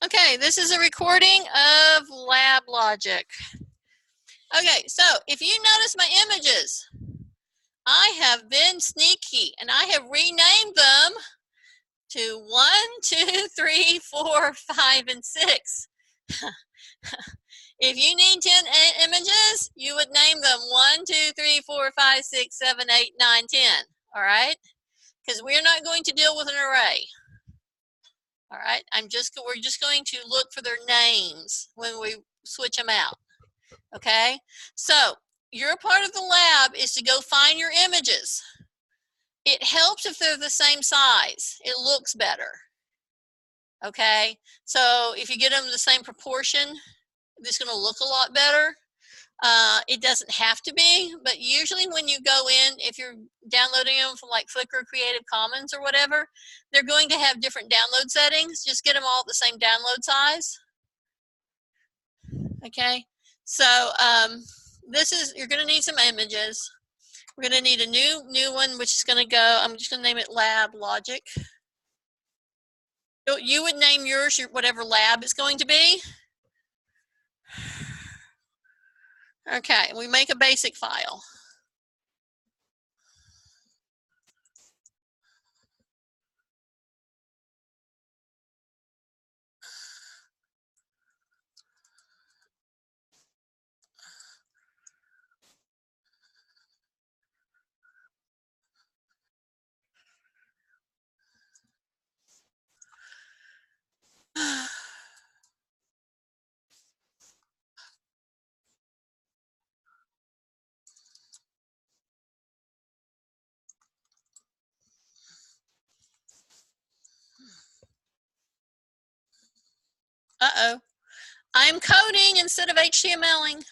Okay, this is a recording of Lab Logic. Okay, so if you notice my images, I have been sneaky and I have renamed them to 1, 2, 3, 4, 5, and 6. If you need 10 images, you would name them 1, 2, 3, 4, 5, 6, 7, 8, 9, 10. All right? Because we're not going to deal with an array. All right, we're just going to look for their names when we switch them out. Okay, so your part of the lab is to go find your images. It helps if they're the same size. It looks better. Okay, so if you get them the same proportion, it's going to look a lot better. It doesn't have to be, but usually when you go in, if you're downloading them from like Flickr, Creative Commons or whatever, they're going to have different download settings. Just get them all the same download size. Okay, so you're going to need some images. We're going to need a new one, which is going to go, I'm just going to name it Lab Logic. You would name yours whatever lab it's going to be. Okay, we make a basic file. Uh-oh. I'm coding instead of HTMLing.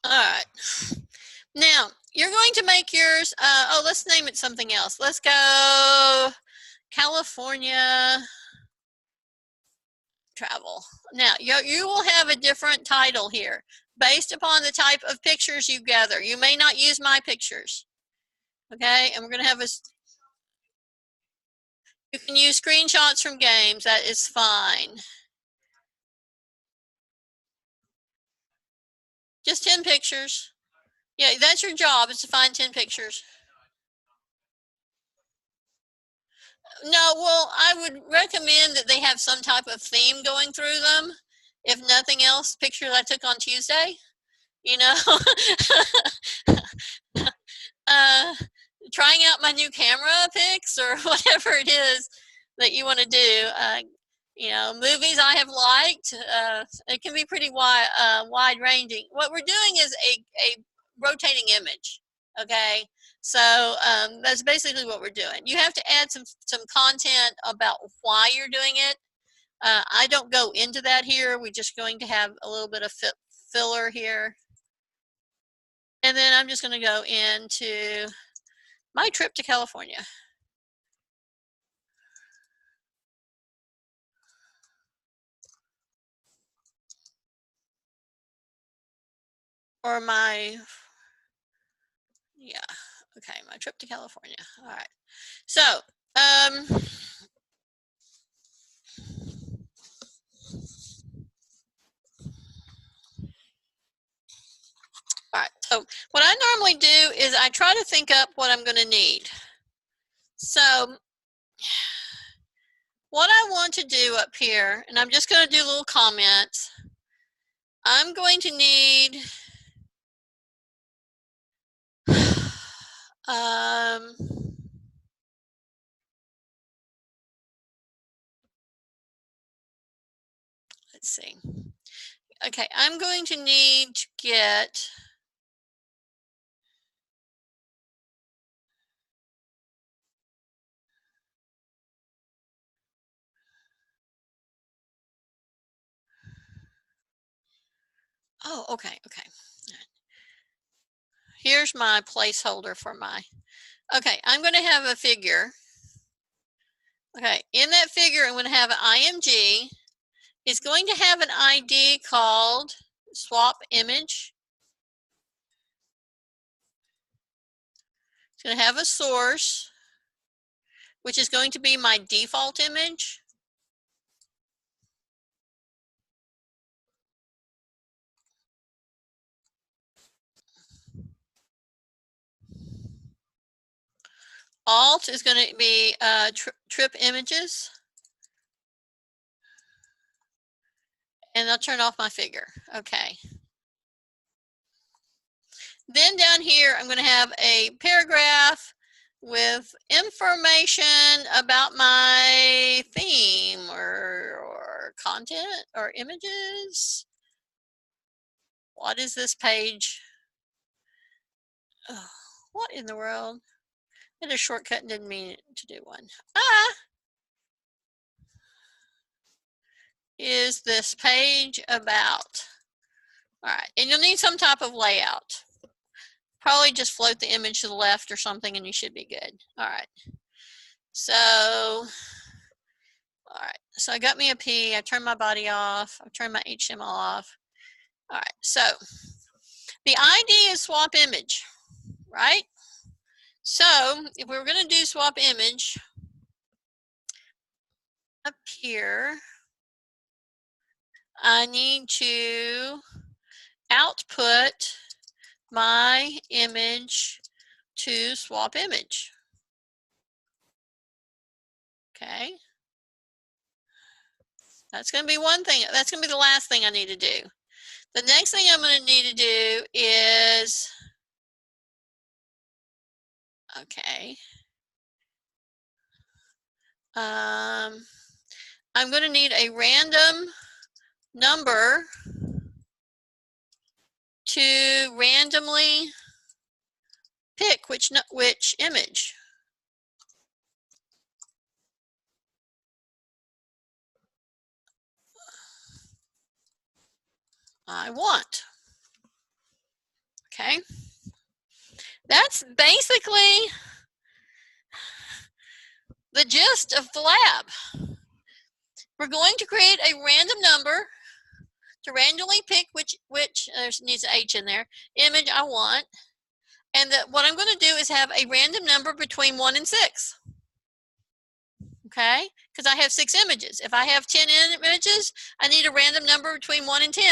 All right. Now, you're going to make yours, let's name it something else. Let's go California travel. Now, you will have a different title here based upon the type of pictures you gather. You may not use my pictures. Okay, and we're going to have you can use screenshots from games. That is fine. Just 10 pictures. Yeah, that's your job, is to find 10 pictures. No, well, I would recommend that they have some type of theme going through them. If nothing else, pictures I took on Tuesday, you know. Trying out my new camera pics or whatever it is that you want to do. You know, movies I have liked. It can be pretty wide ranging. What we're doing is a rotating image. Okay, so that's basically what we're doing. You have to add some content about why you're doing it. I don't go into that here. We're just going to have a little bit of filler here. And then I'm just going to go into my trip to California. Or my trip to California. All right. So, all right. So what I normally do is I try to think up what I'm going to need. So what I want to do up here, and I'm just going to do little comments. I'm going to need let's see. Okay, I'm going to need to get okay. Here's my placeholder for my, okay, I'm going to have a figure. Okay, in that figure, I'm going to have an IMG. It's going to have an ID called swap image. It's going to have a source, which is going to be my default image. Alt is going to be trip images. And I'll turn off my figure. Okay. Then down here, I'm going to have a paragraph with information about my theme or content or images. What is this page? Oh, what in the world? I did a shortcut and didn't mean to do one. Is this page about? All right, and you'll need some type of layout. Probably just float the image to the left or something and you should be good. All right. So, all right. So I got me a P. I turned my body off. I turned my HTML off. All right. So the ID is swap image, right? So if we were going to do swap image up here, I need to output my image to swap image. Okay. That's going to be one thing. That's going to be the last thing I need to do. The next thing I'm going to need to do is, okay, I'm going to need a random number to randomly pick which image. I want. Okay. That's basically the gist of the lab. We're going to create a random number to randomly pick which there needs an H in there, image I want. And what I'm going to do is have a random number between 1 and 6. Okay, because I have 6 images. If I have 10 images, I need a random number between 1 and 10.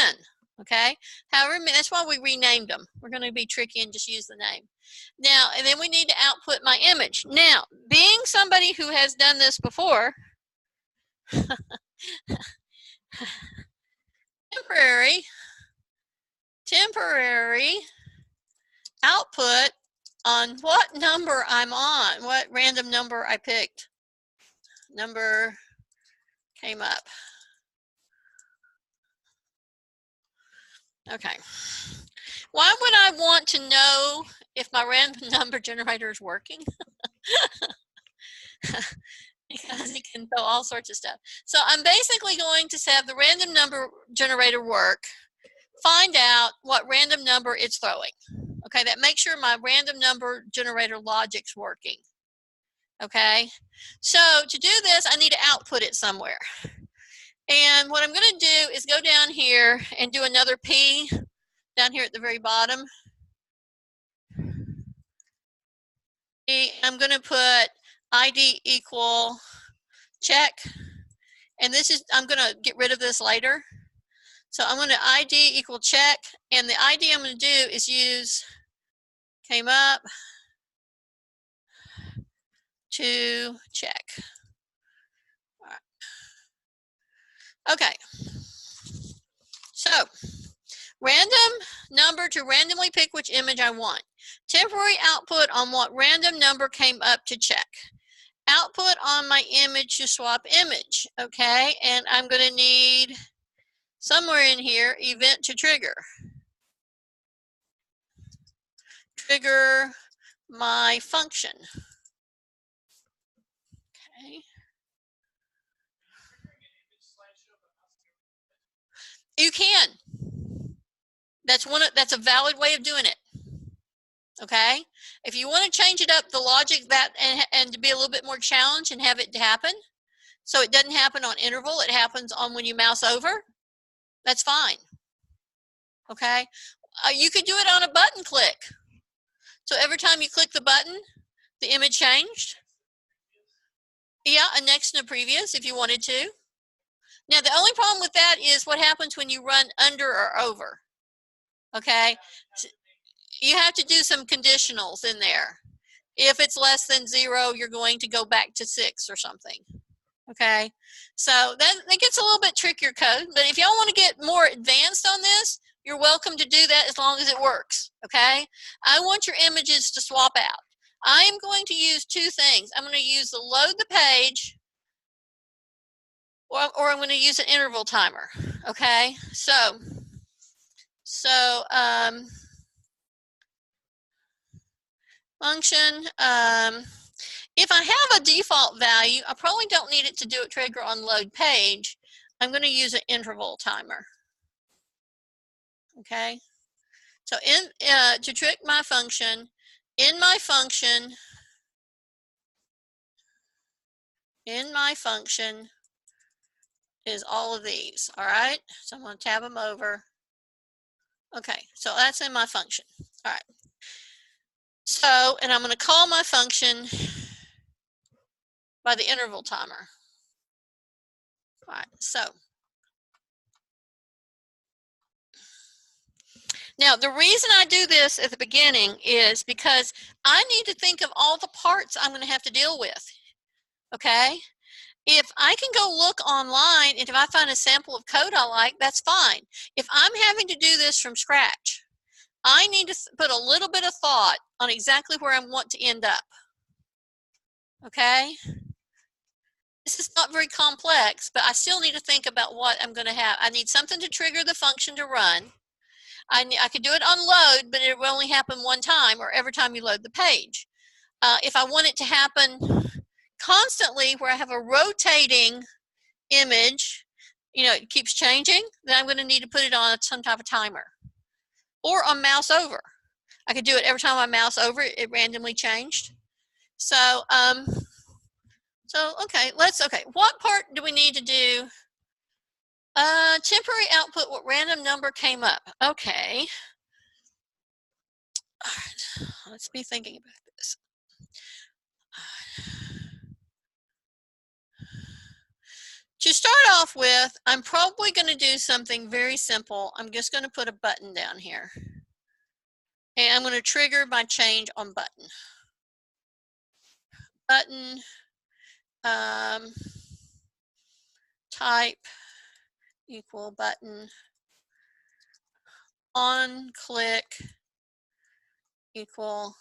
Okay, however, that's why we renamed them. We're going to be tricky and just use the name. Now, and then we need to output my image. Now, being somebody who has done this before, temporary output on what number I'm on, what random number I picked. Number came up. Okay. Why would I want to know if my random number generator is working? Because it can throw all sorts of stuff. So I'm basically going to have the random number generator work, find out what random number it's throwing. Okay, that makes sure my random number generator logic's working. Okay, so to do this, I need to output it somewhere. And what I'm going to do is go down here and do another P down here at the very bottom. I'm going to put ID equal check. And this is, I'm going to get rid of this later. So I'm going to ID equal check. And the ID I'm going to do is use came up to check. All right. Okay. So random number to randomly pick which image I want. Temporary output on what random number came up to check. Output on my image to swap image. Okay, and I'm going to need somewhere in here event to trigger. Trigger my function. Okay. You can. That's a valid way of doing it. Okay. If you want to change it up, the logic that and to be a little bit more challenged and have it happen, so it doesn't happen on interval, it happens on when you mouse over. That's fine. Okay. You could do it on a button click. So every time you click the button, The image changed? Yeah, a next and a previous if you wanted to. Now, the only problem with that is what happens when you run under or over. Okay? You have to do some conditionals in there. If it's less than 0, you're going to go back to 6 or something. Okay? So that gets a little bit trickier code, but if y'all want to get more advanced on this, you're welcome to do that as long as it works. Okay? I want your images to swap out. I am going to use two things. I'm going to use the load the page, or I'm going to use an interval timer. Okay? So function, if I have a default value, I probably don't need it to do a trigger on load page. I'm going to use an interval timer. Okay? So to trick my function, in my function is all of these. All right? So I'm going to tab them over. Okay, so that's in my function. All right. So, and I'm going to call my function by the interval timer. All right, so now the reason I do this at the beginning is because I need to think of all the parts I'm going to have to deal with. Okay? If I can go look online and if I find a sample of code I like, that's fine. If I'm having to do this from scratch, I need to put a little bit of thought on exactly where I want to end up. Okay? This is not very complex, but I still need to think about what I'm going to have. I need something to trigger the function to run. I could do it on load, but it will only happen one time or every time you load the page. If I want it to happen constantly where I have a rotating image, you know, it keeps changing, then I'm going to need to put it on some type of timer. Or on mouse over. I could do it every time I mouse over, it randomly changed. So, okay, what part do we need to do? Temporary output, what random number came up? Okay. All right, let's be thinking about this. To start off with, I'm probably going to do something very simple. I'm just going to put a button down here. And I'm going to trigger my change on button. Button type equal button on click equal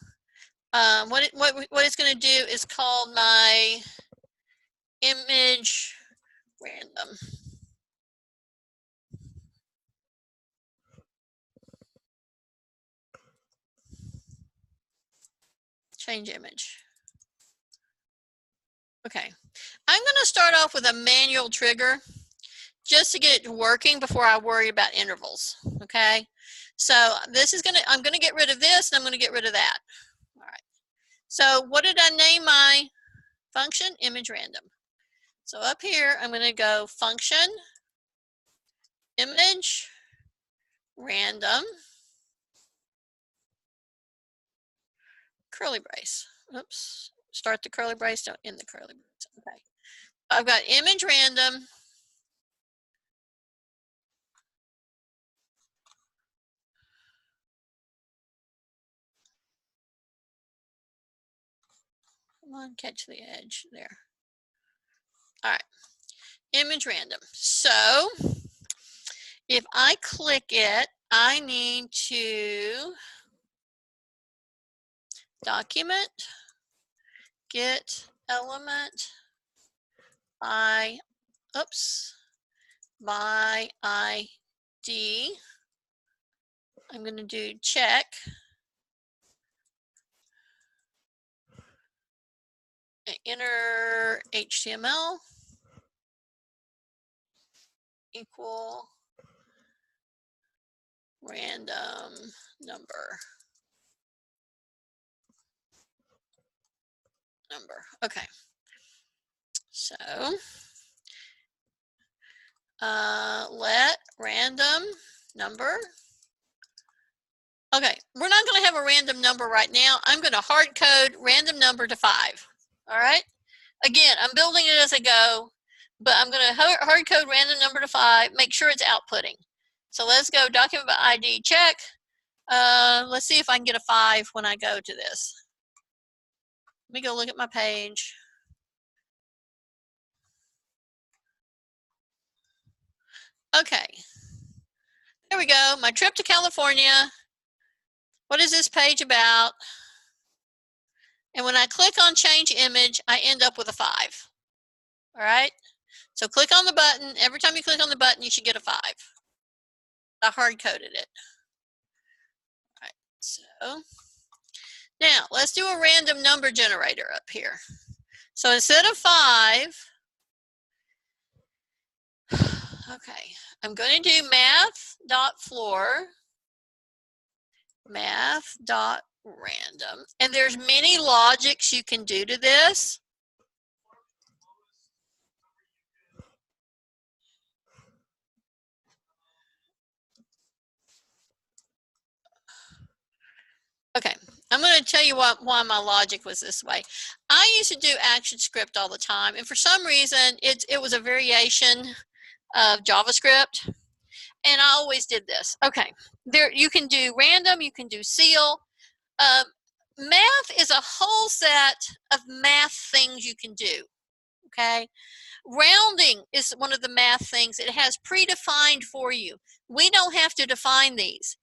what it's going to do is call my image random. Change image. Okay, I'm going to start off with a manual trigger just to get it working before I worry about intervals. Okay, so this is I'm going to get rid of this and I'm going to get rid of that. All right, so what did I name my function? Image random. So up here I'm going to go function image random curly brace. Oops, start the curly brace, don't end the curly brace. Okay, I've got image random come on, catch the edge there. All right, image random. So if I click it, I need to document get element by ID. I'm going to do check enter HTML equal random number. Okay, so let random number Okay, we're not going to have a random number right now. I'm going to hard code random number to 5. All right. Again, I'm building it as I go, but I'm going to hard code random number to 5. Make sure it's outputting. So let's go document by ID check. Let's see if I can get a 5 when I go to this. Let me go look at my page. Okay. There we go. My trip to California. What is this page about? And when I click on change image, I end up with a 5. All right. So click on the button. Every time you click on the button, you should get a 5. I hard coded it. All right. So now let's do a random number generator up here. So instead of 5, okay, I'm going to do math.floor, math.random. And there's many logics you can do to this. Okay, I'm going to tell you why my logic was this way. I used to do ActionScript all the time, and for some reason, it was a variation of JavaScript, and I always did this. Okay, there you can do random, you can do seal. Math is a whole set of math things you can do. Okay, rounding is one of the math things. It has predefined for you. We don't have to define these.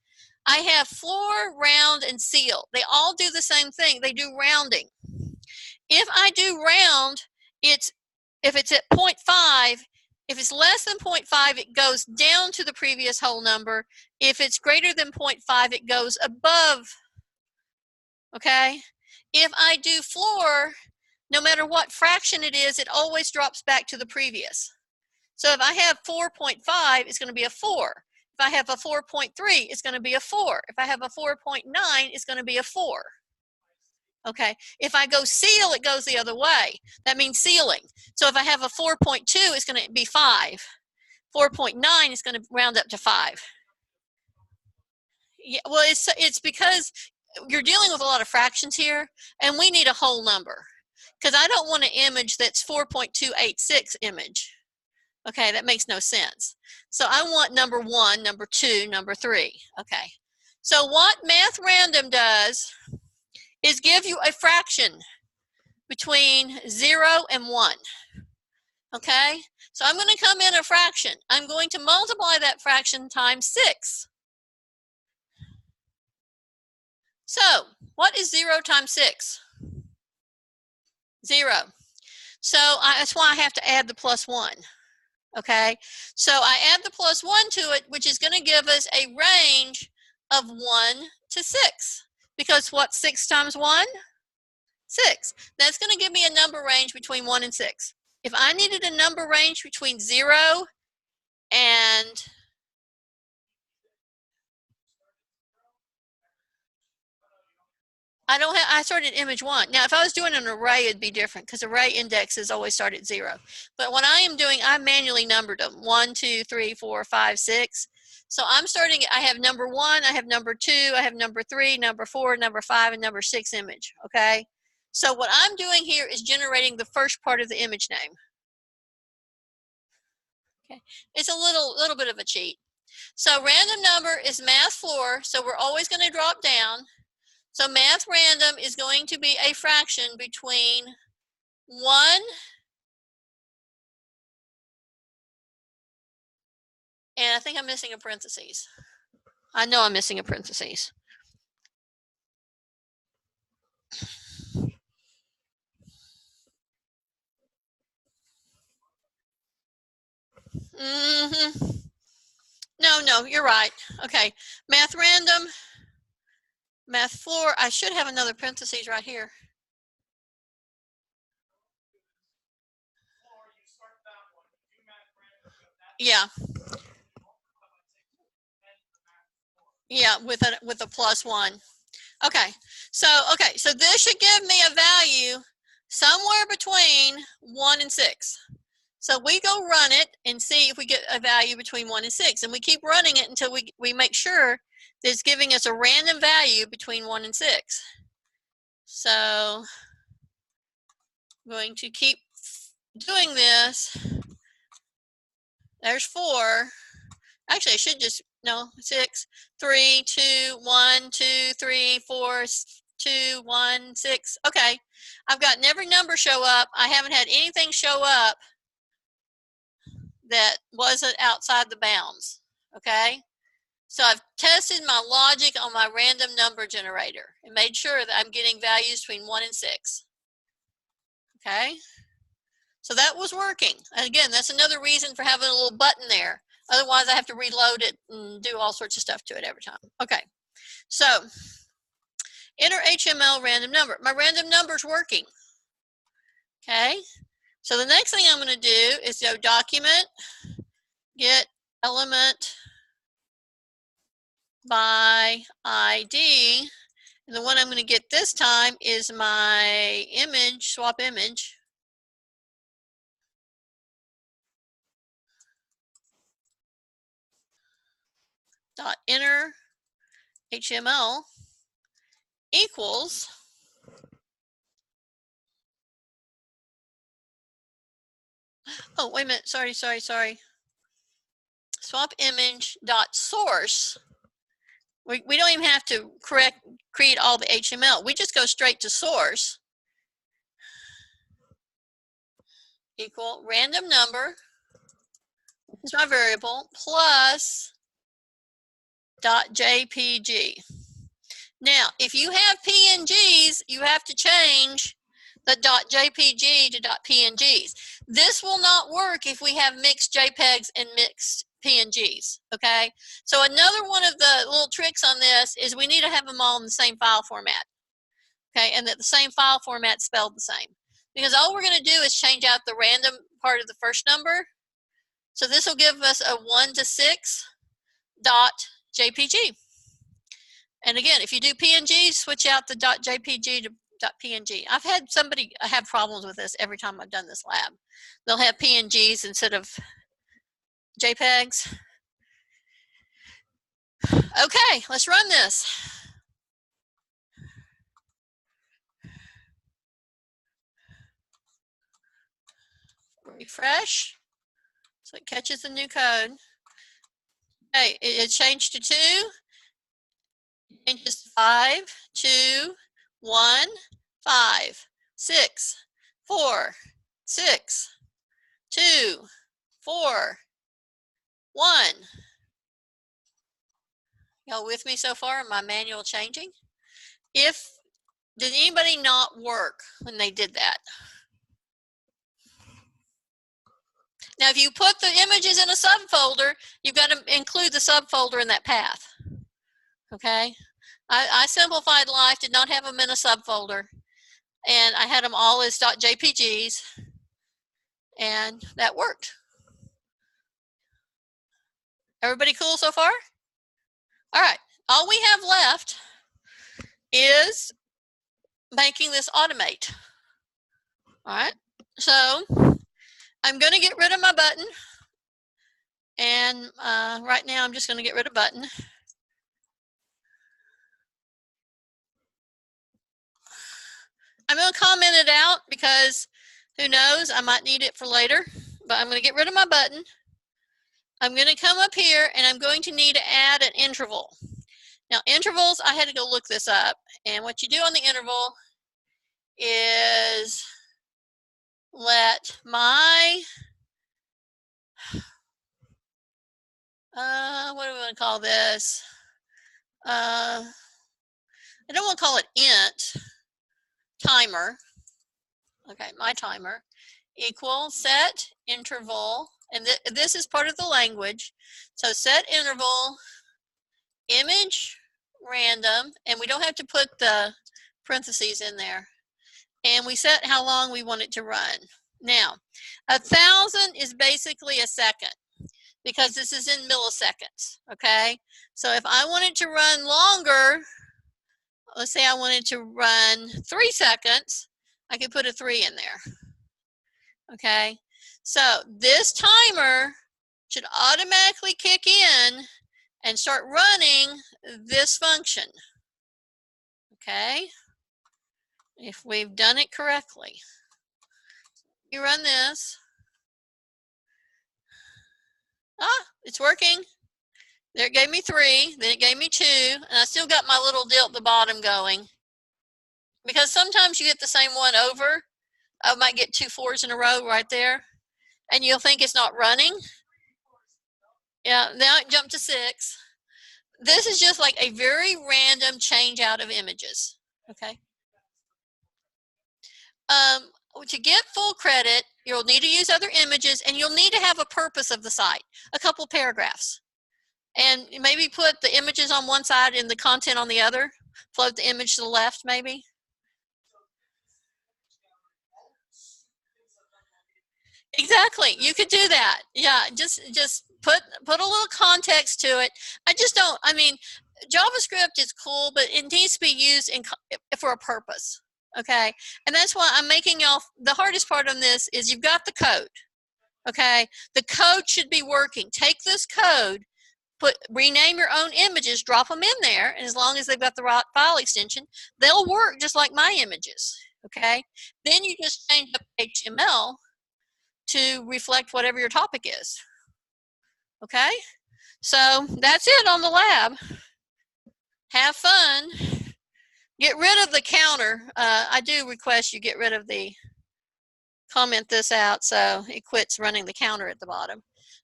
I have floor, round, and seal. They all do the same thing. They do rounding. If I do round, if it's at 0.5, if it's less than 0.5, it goes down to the previous whole number. If it's greater than 0.5, it goes above. Okay? If I do floor, no matter what fraction it is, it always drops back to the previous. So if I have 4.5, it's going to be a 4. If I have a 4.3, it's going to be a 4. If I have a 4.9, it's going to be a 4. Okay. If I go seal, it goes the other way. That means sealing. So if I have a 4.2, it's going to be 5. 4.9 is going to round up to 5. Yeah, well, it's because you're dealing with a lot of fractions here, and we need a whole number. Because I don't want an image that's 4.286 image. Okay, that makes no sense. So I want number 1, number 2, number 3. Okay. So what math random does is give you a fraction between 0 and 1. Okay? So I'm going to come in a fraction. I'm going to multiply that fraction times 6. So what is 0 times 6? 0. So that's why I have to add the plus 1. Okay, so I add the plus 1 to it, which is going to give us a range of 1 to 6. Because what's 6 times 1? 6. That's going to give me a number range between 1 and 6. If I needed a number range between 0 and I started image 1. Now, if I was doing an array, it'd be different because array indexes always start at 0. But when I am doing, I manually numbered them 1, 2, 3, 4, 5, 6. So I'm starting, I have number 1, I have number 2, I have number 3, number 4, number 5, and number 6 image. Okay. So what I'm doing here is generating the first part of the image name. Okay. It's a little bit of a cheat. So random number is math floor. So we're always going to drop down. So math random is going to be a fraction between 1 and I think I'm missing a parentheses. I know I'm missing a parentheses. No, you're right. Okay, math random, math floor. I should have another parentheses right here. Yeah. Yeah, with a plus 1. Okay, so this should give me a value somewhere between 1 and 6. So we go run it and see if we get a value between 1 and 6. And we keep running it until we make sure that it's giving us a random value between 1 and 6. So I'm going to keep doing this. There's 4. Actually, I should just, no, 6, 3, 2, 1, 2, 3, 4, 2, 1, 6. Okay. I've gotten every number show up. I haven't had anything show up that wasn't outside the bounds. Okay. So I've tested my logic on my random number generator and made sure that I'm getting values between 1 and 6. Okay. So that was working. And again, that's another reason for having a little button there. Otherwise, I have to reload it and do all sorts of stuff to it every time. Okay. So enter HTML random number. My random number is working. Okay. So the next thing I'm going to do is go document, get element by ID. And the one I'm going to get this time is my image, swap image. Dot enter HTML equals oh, wait a minute. Sorry. Swap image dot source. We don't even have to create all the HTML. We just go straight to source equal random number is my variable plus dot JPG. Now, if you have PNGs, you have to change the dot JPG to dot PNGs. This will not work if we have mixed JPEGs and mixed PNGs, okay? So another one of the little tricks on this is we need to have them all in the same file format, okay? And that the same file format spelled the same. Because all we're going to do is change out the random part of the first number. So this will give us a 1 to 6 dot JPG. And again, if you do PNG, switch out the dot JPG to dot PNG. I've had somebody have problems with this every time I've done this lab. They'll have PNGs instead of JPEGs. Okay, let's run this. Refresh, so it catches the new code. Okay, it changed to 2. Changes to 5, 2, 1, 5, 6, 4, 6, 2, 4, 1. Y'all with me so far in my manual changing? Did anybody not work when they did that? Now, if you put the images in a subfolder, you've got to include the subfolder in that path. Okay? I simplified life, did not have them in a subfolder, and I had them all as .jpgs, and that worked. Everybody cool so far? All right, all we have left is making this automate. All right, so I'm going to get rid of my button, and right now I'm just going to get rid of button. I'm going to comment it out because who knows, I might need it for later, but I'm going to get rid of my button. I'm going to come up here and I'm going to need to add an interval. Now intervals, I had to go look this up, and what you do on the interval is let my, what do we want to call this? I don't want to call it int, timer. Okay, my timer equal set interval, and this is part of the language. So set interval image random, and we don't have to put the parentheses in there. And we set how long we want it to run. Now, 1,000 is basically a second because this is in milliseconds, okay? So if I wanted to run longer, let's say I wanted to run 3 seconds, I could put a 3 in there, okay? So this timer should automatically kick in and start running this function. Okay, if we've done it correctly. You run this. It's working. There, it gave me 3, then it gave me 2, and I still got my little deal at the bottom going. Because sometimes you get the same one over. I might get 2 4s in a row right there, and you'll think it's not running. Yeah, now it jumped to 6. This is just like a very random change out of images. Okay. To get full credit, you'll need to use other images, and you'll need to have a purpose of the site, a couple paragraphs. And maybe put the images on one side and the content on the other. Float the image to the left, maybe. Exactly. You could do that. Yeah, just put a little context to it. I mean, JavaScript is cool, but it needs to be used for a purpose. Okay, and that's why I'm making y'all, the hardest part on this is you've got the code. Okay, the code should be working. Take this code, rename your own images, drop them in there, and as long as they've got the right file extension, they'll work just like my images. Okay, then you just change up HTML to reflect whatever your topic is. Okay, so that's it on the lab. Have fun. Get rid of the counter. I do request you get rid of the comment this out so it quits running the counter at the bottom.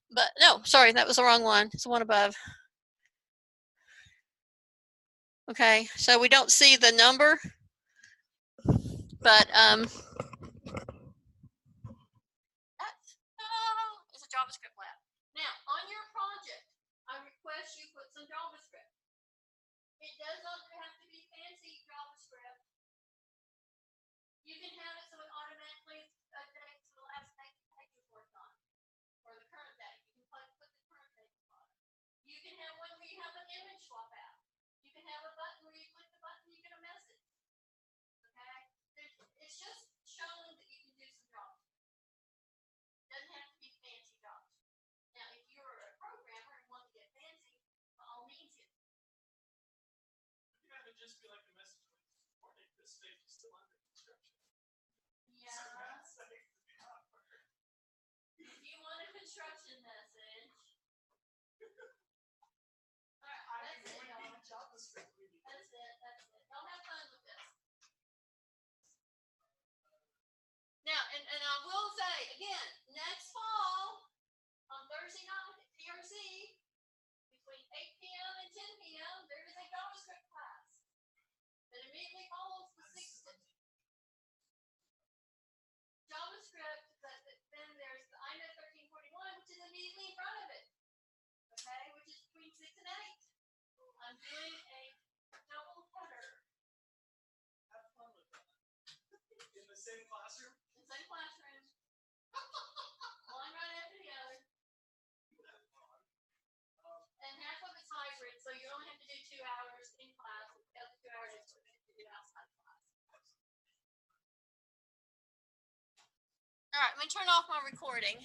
But no, sorry, that was the wrong one. It's the one above. Okay, so we don't see the number, but it's a JavaScript lab. Now, on your project, I request you put some JavaScript. It does not have to be fancy JavaScript. You can have it so it automatically updates to the last page you worked on, or the current date. You can put the current date at the bottom. You can have one where you have an image swap out. You can have a button where you click the button and you get a message. Okay? It's just showing that you can do some JavaScript. It doesn't have to be fancy JavaScript. Now, if you're a programmer and want to get fancy, by all means, you can have it just be like a message warning. This stage is still under construction. Yeah. So if you want a construction message. All right, that's it, y'all. JavaScript. That's it. Y'all have fun with this. Now, and I will say again, next fall on Thursday night at TRC, between 8 p.m. and 10 p.m., there is a JavaScript class that immediately follows the 6th JavaScript, but then there's the INET 1341, which is immediately in front of it. Okay, which is between 6 and 8. I'm doing a double header. Have fun with that. In the same classroom? In the same classroom. One right after the other. And half of it's hybrid, so you only have to do 2 hours in class, and the other 2 hours is what you have to do outside of class. All right, I'm going to turn off my recording.